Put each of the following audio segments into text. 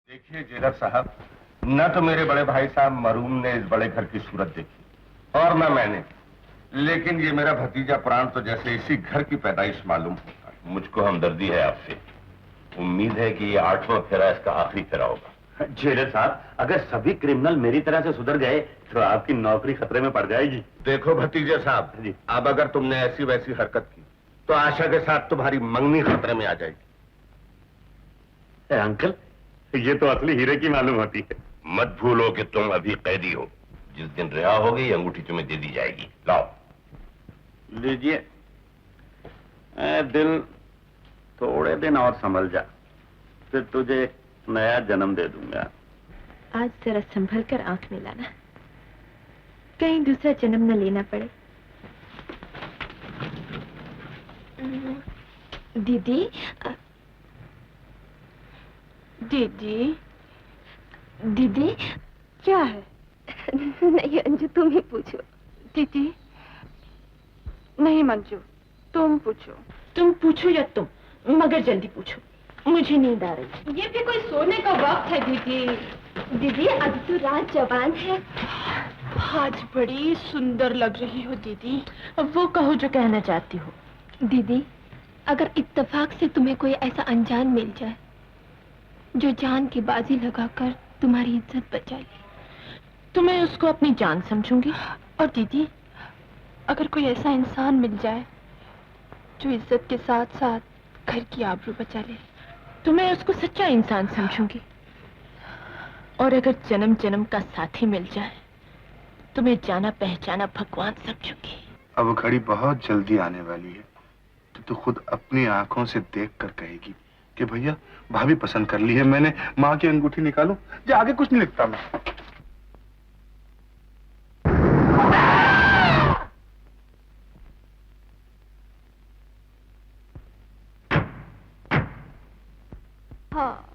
देखिए जेलर साहब, न तो मेरे बड़े भाई साहब मरूम ने इस बड़े घर की सूरत देखी और न मैंने, लेकिन ये मेरा भतीजा प्राण तो जैसे इसी घर की पैदाइश मालूम होता है। मुझको हमदर्दी है आपसे। उम्मीद है कि ये 8वां फेरा इसका आखिरी फेरा होगा। जेलर साहब, अगर सभी क्रिमिनल मेरी तरह से सुधर गए तो आपकी नौकरी खतरे में पड़ जाएगी। देखो भतीजे साहब जी, अब अगर तुमने ऐसी वैसी हरकत की तो आशा के साथ तुम्हारी मंगनी खतरे में आ जाएगी। अंकल, ये तो असली हीरे की मालूम होती है। मत भूलो कि तुम अभी कैदी हो। जिस दिन रिहा होगी ये अंगूठी तुम्हें दे दी जाएगी। लाओ। लीजिए। दिल थोड़े दिन और संभल जा, फिर तुझे एक नया जन्म दे दूंगा। आज जरा संभल कर आंख मिलाना, कहीं दूसरा जन्म न लेना पड़े। दीदी, दीदी, दीदी, क्या है? नहीं अंजू, तुम ही पूछो। दीदी, नहीं मंजू, तुम पूछो। तुम पूछो या तुम, मगर जल्दी पूछो, मुझे नींद आ रही। ये भी कोई सोने का वक्त है दीदी। दीदी अभी तो रात जवान है। आज बड़ी सुंदर लग रही हो दीदी। अब वो कहो जो कहना चाहती हो। दीदी, अगर इत्तेफाक से तुम्हें कोई ऐसा अनजान मिल जाए जो जान की बाजी लगाकर तुम्हारी इज्जत बचा ले, तो मैं उसको अपनी जान समझूंगी। और दीदी, अगर कोई ऐसा इंसान मिल जाए जो इज्जत के साथ साथ घर की आबरू बचा ले, तो मैं उसको सच्चा इंसान समझूंगी। और अगर जन्म जन्म का साथी मिल जाए तो मैं जाना पहचाना भगवान समझूंगी। अब वो घड़ी बहुत जल्दी आने वाली है, तो तू खुद अपनी आंखों से देख कर कहेगी कि भैया भाभी पसंद कर ली है मैंने। माँ की अंगूठी निकालूं या आगे कुछ नहीं लिखता मैं। हाँ,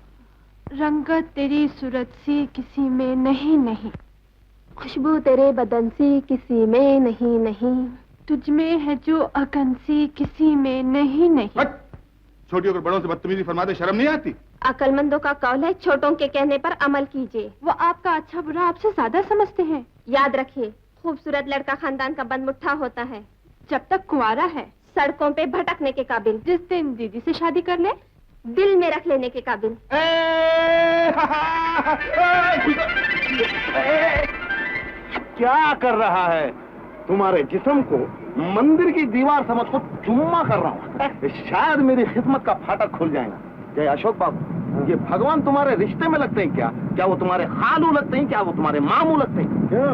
रंगत तेरी सूरत सी किसी में नहीं नहीं, खुशबू तेरे बदन सी किसी में नहीं नहीं, तुझ में है जो अकन सी किसी में नहीं नहीं। छोटी होकर बड़ों से बदतमीजी फरमाते शर्म नहीं आती? अकलमंदों का कौल है छोटों के कहने पर अमल कीजिए। वो आपका अच्छा बुरा आपसे ज्यादा समझते हैं। याद रखिए, खूबसूरत लड़का खानदान का बंदमुट्ठा होता है जब तक कुंवारा है, सड़कों पे भटकने के काबिल, जिस दिन दीदी से शादी कर ले दिल में रख लेने के काबिल। क्या कर रहा है? तुम्हारे जिस्म को मंदिर की दीवार समझ को चुम्मा कर रहा हूँ। शायद मेरी खिदमत का फाटक खुल जाएगा। जय अशोक बाबू, ये भगवान तुम्हारे रिश्ते में लगते हैं क्या? क्या वो तुम्हारे खालू लगते हैं? क्या वो तुम्हारे मामू लगते हैं? क्या?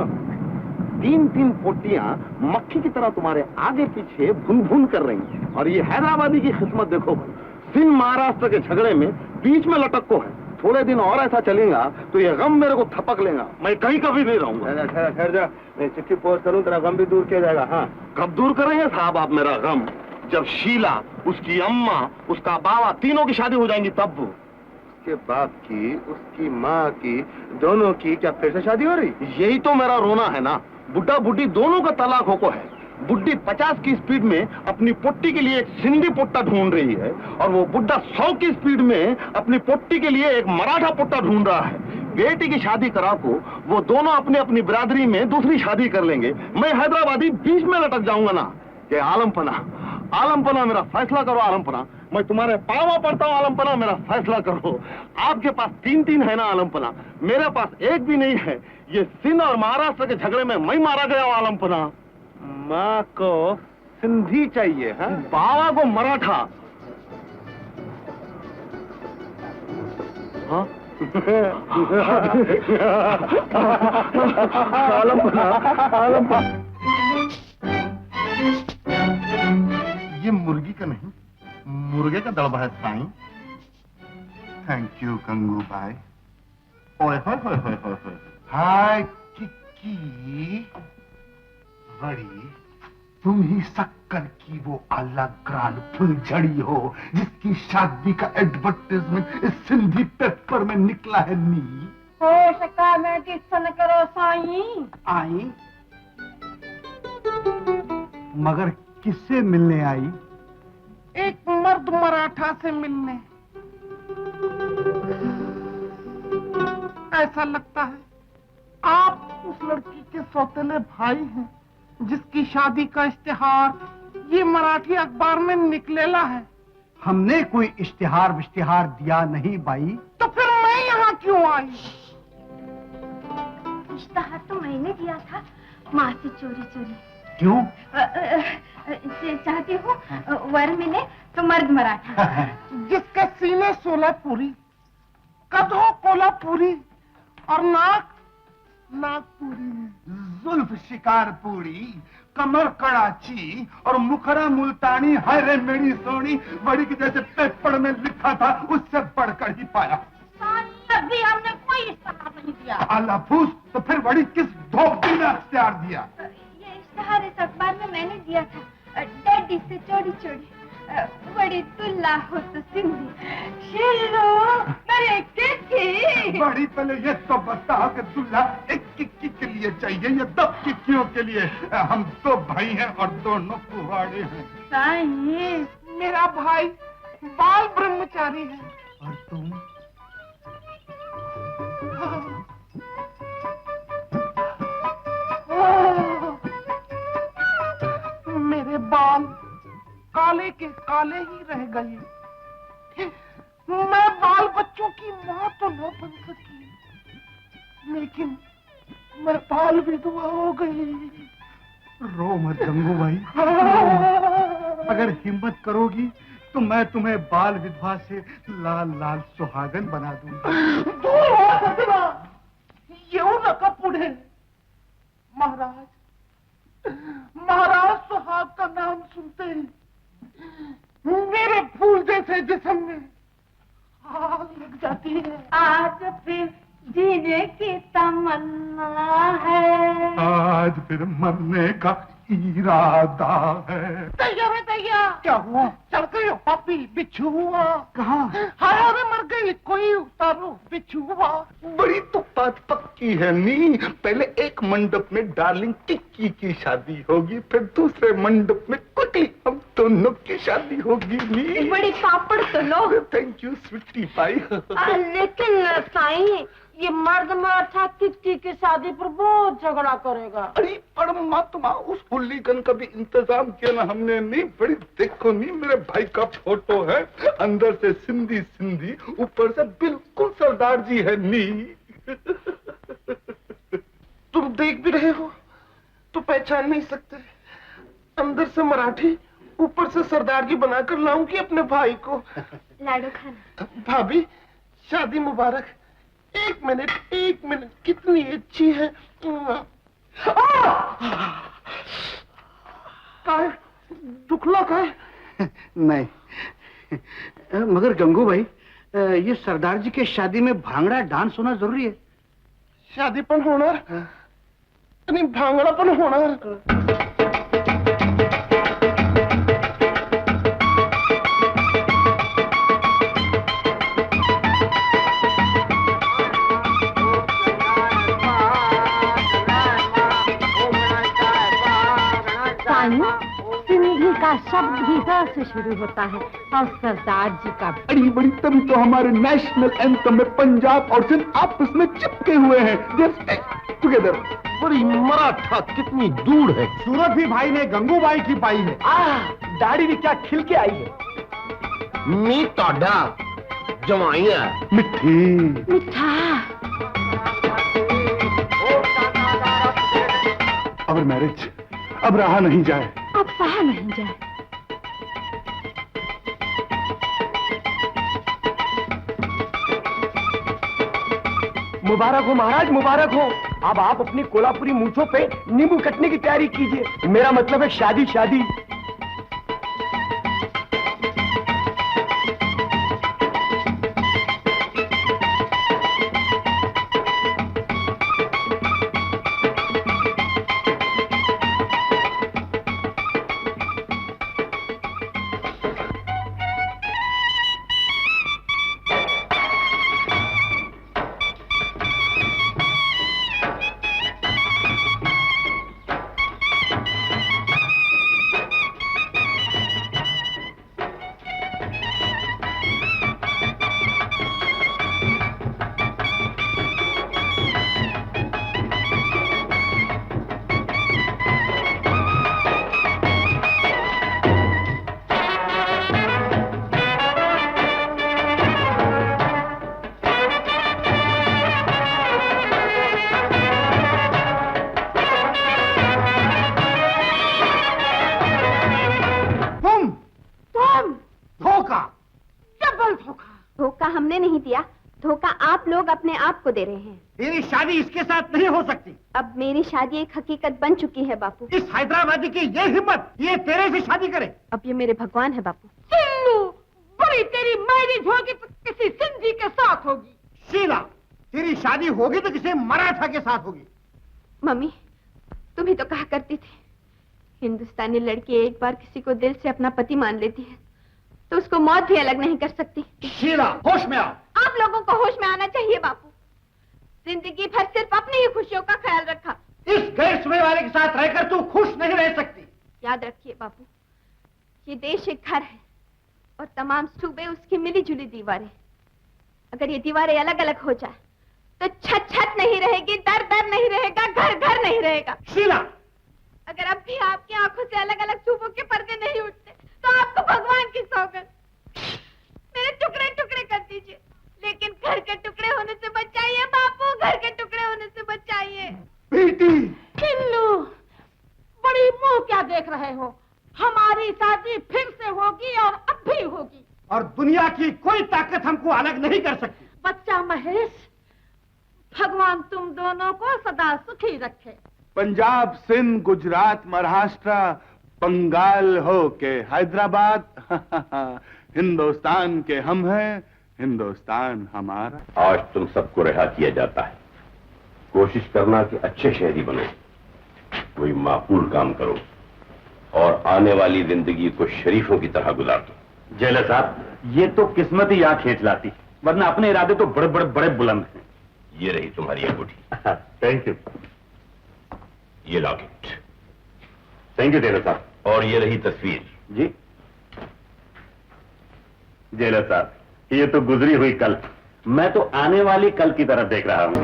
3-3 पोटियां मक्खी की तरह तुम्हारे आगे पीछे भुन भुन कर रही हैं। और ये हैदराबादी की किस्मत देखो, सिंध महाराष्ट्र के झगड़े में बीच में लटक को है। थोड़े दिन और ऐसा चलेगा तो ये गम मेरे को थपक लेगा। मैं कहीं कभी नहीं रहूंगा। ठहर जा, मैं चिट्ठी पोस्ट करूं, तेरा गम भी दूर किया जाएगा। हाँ, कब दूर करेंगे साहब आप मेरा गम? जब शीला, उसकी अम्मा, उसका बाबा, तीनों की शादी हो जाएंगी तब। उसके बाप की, उसकी माँ की, दोनों की क्या फिर से शादी हो रही? यही तो मेरा रोना है ना। बुड्ढा बुड्ढी दोनों का तलाक हो है। बुड्ढी 50 की स्पीड में अपनी पोट्टी के लिए एक सिंधी पोट्टा ढूंढ रही है और वो बुड्ढा 100 की स्पीड में अपनी पोट्टी के लिए एक मराठा पोट्टा ढूंढ रहा है। बेटी की शादी करा को वो दोनों अपनी अपनी बिरादरी में दूसरी शादी कर लेंगे। मैं हैदराबादी बीच में लटक जाऊंगा ना। ये आलमपना, आलमपना मेरा फैसला करो। आलमपना, मैं तुम्हारे पावा पड़ता हूँ। आलमपना मेरा फैसला करो। आपके पास 3-3 है ना आलमपना, मेरे पास एक भी नहीं है। ये सिंध और महाराष्ट्र के झगड़े में मैं मारा गया हूँ आलमपना। माँ को सिंधी चाहिए है, बाबा को मराठा। हाँ? ये मुर्गी का नहीं, मुर्गे का दड़बा है साईं। थैंक यू गंगू भाई। ओए होए होए होए होए। हाय किक्की बड़ी, तुम ही शक्कर की वो अलग ग्रांड फुलझड़ी हो जिसकी शादी का एडवर्टाइजमेंट इस सिंधी पेपर में निकला है नी। हो सका मैं किसन करो साईं। आई मगर किससे मिलने आई? एक मर्द मराठा से मिलने। ऐसा लगता है आप उस लड़की के सौतेले भाई हैं जिसकी शादी का इश्तिहार ये मराठी अखबार में निकलेला है। हमने कोई इश्तिहार दिया नहीं बाई। तो फिर मैं यहाँ क्यों आई? इश्तिहार तो मैंने दिया था, माँ से चोरी चोरी। क्यों? चाहती हूँ वर मिले तो मर्द मराठा। जिसके सीने सोलापुरी, कद हो कोल्हापुरी और नागपुरी, जुल्फ शिकारपुरी, कमर कराची और मुखरा मुल्तानी। हाय रे मेरी सोनी, बड़ी की जैसे पेपर में लिखा था उससे बढ़कर ही पाया। तभी हमने कोई इश्तिहार नहीं दिया। अल्लाफूस, तो फिर बड़ी किस धोबी ने अख्तियार दिया? ये इश्तिहार इस अखबार में मैंने दिया था, डैडी से चोरी चोरी। बड़ी तुल्ला हो तो सिंधी शेरो मेरे के बड़ी पहले ये तो बता कि दुल्हा एक किक्की के लिए चाहिए या 10 किक्कियों के लिए? हम दो भाई हैं और दोनों कुवाड़े हैं। साईं, मेरा भाई बाल ब्रह्मचारी है। और तुम? मेरे बाल काले के काले ही रह गए। मैं बाल बच्चों की माँ तो न बन सकी, लेकिन मैं बाल विधवा हो गई। रो मत गंगू भाई, अगर हिम्मत करोगी तो मैं तुम्हें बाल विधवा से लाल लाल सुहागन बना दूंगा। दूर हो सजना, येऊ नका पुढे। महाराज सुहाग का नाम सुनते ही मेरे फूल जैसे जिस्म में आग लग जाती है। आज फिर जीने की तमन्ना है। आज फिर मरने का इरादा है। तैयार है तैयार। क्या हुआ? चल गई हो पापी बिछुआ। कहाँ? हाय अरे मर गई, कोई उतारो बिछुआ। बड़ी तो बात पक्की है नी। पहले एक मंडप में डार्लिंग टिक्की की शादी होगी, फिर दूसरे मंडप में क्विकली हम दोनों की शादी होगी नी। बड़ी पापड़ तो लो। थैंक यू स्वीटी पाई। लेकिन साईं, ये मर्द मराठा किक्की की शादी पर बहुत झगड़ा करेगा। अरे परमात्मा, उस हुल्लीगन का भी इंतजाम किया ना हमने नी। बड़ी देखो नी, मेरे भाई का फोटो है, अंदर से सिंधी सिंधी, ऊपर से बिल्कुल सरदार जी है नी। तुम देख भी रहे हो तो पहचान नहीं सकते। अंदर से मराठी, ऊपर से सरदार जी बनाकर लाऊंगी अपने भाई को। लाडो खाना। भाभी शादी मुबारक। एक मिनट कितनी अच्छी है। दुखला का है? नहीं, मगर गंगू भाई, ये सरदार जी के शादी में भांगड़ा डांस होना जरूरी है। शादी पण होणार आणि भांगडा पण होणार। सिंधी का शब्द भी स से शुरू होता है और सरदार जी का। अरे बड़ी, तभी तो हमारे नेशनल एंथम में पंजाब और सिंध आपस में चिपके हुए हैं, जस्ट टुगेदर। बड़ी मराठा कितनी दूर है। सूरत भी भाई ने गंगू भाई की पाई है। दाढ़ी भी क्या खिल के आई है। मी तोड़ा जमाई है। मिठी मिठा। अब मैरिज अब रहा नहीं जाए। अब सहा नहीं जाए। मुबारक हो महाराज, मुबारक हो। अब आप अपनी कोल्हापुरी मूंछों पे नींबू कटने की तैयारी कीजिए। मेरा मतलब है शादी शादी। धोखा आप लोग अपने आप को दे रहे हैं। तेरी शादी इसके साथ नहीं हो सकती। अब मेरी शादी एक हकीकत बन चुकी है बापू। इस हैदराबादी की ये हिम्मत, ये तेरे से शादी करे। अब ये मेरे भगवान है बापू। सिल्लू, बड़ी तेरी मैरिज होगी तो किसी सिंधी के साथ होगी। शीला, तेरी शादी होगी तो किसी मराठा के साथ होगी। मम्मी, तुम ही तो कहा करती थी, हिंदुस्तानी लड़की एक बार किसी को दिल से अपना पति मान लेती है तो उसको मौत भी अलग नहीं कर सकती। शीला, होश में आओ। आप लोगों को होश में आना चाहिए बापू। जिंदगी भर सिर्फ अपनी ही खुशियों का ख्याल रखा। इस गैर सुने वाले के साथ रहकर तू खुश नहीं रह सकती। याद रखिए बापू, ये देश एक घर है और तमाम सूबे उसकी मिली जुली दीवारें। अगर ये दीवारें अलग अलग हो जाए तो छत छत नहीं रहेगी, दर दर नहीं रहेगा, घर घर नहीं रहेगा। शीला, अगर अब भी आपकी आंखों से अलग अलग सूबों के पर्दे नहीं उठते तो आपको भगवान की सौगंध, मेरे टुकड़े टुकड़े कर दीजिए, लेकिन घर के टुकड़े होने से बचाइए बापू, घर के टुकड़े होने से बचाइए। बेटी, सिल्लू, बड़ी मुंह क्या देख रहे हो? हमारी शादी फिर से होगी और अब भी होगी। और दुनिया की कोई ताकत हमको अलग नहीं कर सकती। बच्चा महेश, भगवान तुम दोनों को सदा सुखी रखे। पंजाब, सिंध, गुजरात, महाराष्ट्र, बंगाल हो के हैदराबाद, हिंदुस्तान के हम हैं, हिंदुस्तान हमारा। आज तुम सबको रिहा किया जाता है। कोशिश करना कि अच्छे शहरी बनो, कोई माकूल काम करो और आने वाली जिंदगी को शरीफों की तरह गुजार दो। जेलर साहब, ये तो किस्मत ही यहाँ खींच लाती, वरना अपने इरादे तो बड़े बड़े बड़े बुलंद हैं। ये रही तुम्हारी अंगूठी। Thank you. ये लॉकेट। थैंक यू जेलर साहब। और ये रही तस्वीर। जी जेलर साहब, ये तो गुजरी हुई कल, मैं तो आने वाली कल की तरफ देख रहा हूँ।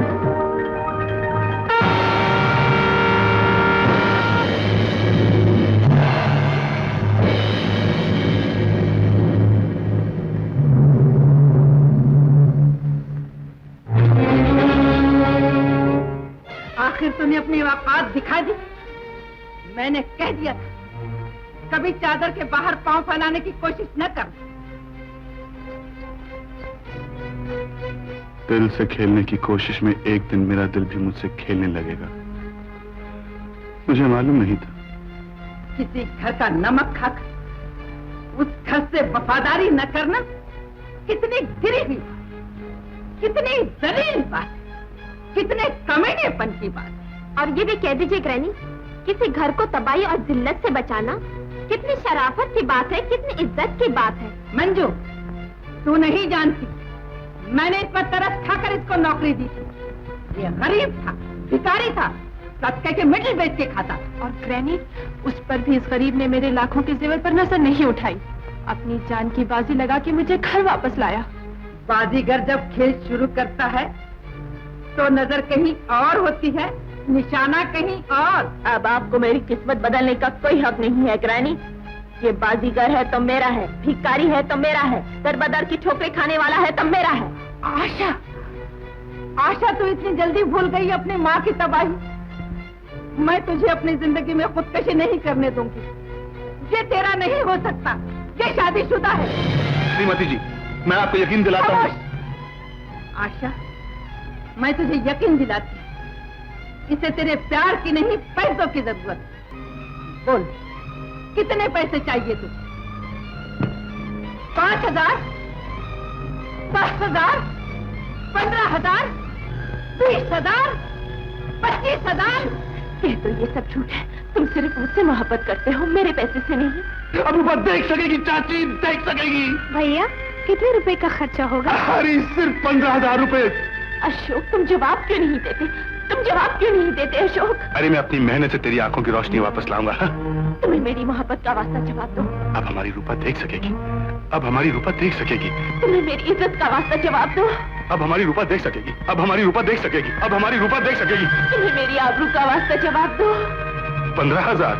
आखिर तूने अपनी औकात दिखा दी। मैंने कह दिया था कभी चादर के बाहर पांव फैलाने की कोशिश न कर। दिल से खेलने की कोशिश में एक दिन मेरा दिल भी मुझसे खेलने लगेगा। मुझे मालूम नहीं था। किसी घर का नमक खाकर उस घर से वफादारी न करना कितनी गिरी हुई बात, कितनी जलील बात, कितने कमीनेपन की बात। और ये भी कह दीजिए ग्रैनी, किसी घर को तबाही और जिल्लत से बचाना कितनी शराफत की बात है, कितनी इज्जत की बात है। मंजू, तू नहीं जानती, मैंने इस पर तरस खाकर इसको नौकरी दी थी। ये गरीब था, भिखारी था, सदके के मिडिल बेच के खाता। और ग्रैनी, उस पर भी इस गरीब ने मेरे लाखों के जेवर पर नजर नहीं उठाई, अपनी जान की बाजी लगा के मुझे घर वापस लाया। बाजीगर जब खेल शुरू करता है तो नजर कहीं और होती है, निशाना कहीं और। अब आपको मेरी किस्मत बदलने का कोई हक नहीं है ग्रैनी। ये बाजीगर है तो मेरा है, भिखारी है तो मेरा है, दरबदर की ठोकरें खाने वाला है तो मेरा है। आशा, आशा तू इतनी जल्दी भूल गई अपनी माँ की तबाही। मैं तुझे अपनी जिंदगी में खुदकशी नहीं करने दूंगी। ये तेरा नहीं हो सकता, ये शादीशुदा है। श्रीमती जी, मैं आपको यकीन दिलाता हूँ। आशा, मैं तुझे यकीन दिलाती हूँ, इसे तेरे प्यार की नहीं पैसों की जरूरत है। बोल, कितने पैसे चाहिए तुझे? 5,000, 10,000, 15,000, 20,000, 25,000? कह तो ये सब झूठ है। तुम सिर्फ मुझसे मोहब्बत करते हो, मेरे पैसे से नहीं। अब वो देख सकेगी चाची, देख सकेगी। भैया, कितने रुपए का खर्चा होगा? अरे सिर्फ 15,000 रुपए। अशोक, तुम जवाब क्यों नहीं देते? तुम जवाब क्यों नहीं देते अशोक? अरे मैं अपनी मेहनत से तेरी आंखों की रोशनी वापस लाऊंगा। तुम्हें मेरी मोहब्बत का वास्ता जवाब दो। अब हमारी रूपा देख सकेगी, अब हमारी रूपा देख सकेगी। तुम्हें मेरी इज्जत का वास्ता जवाब दो। अब हमारी रूपा देख सकेगी, अब हमारी रूपा देख सकेगी, अब हमारी रूपा देख सकेगी। तुम्हें मेरी आबरू का वास्ता जवाब दो। 15,000।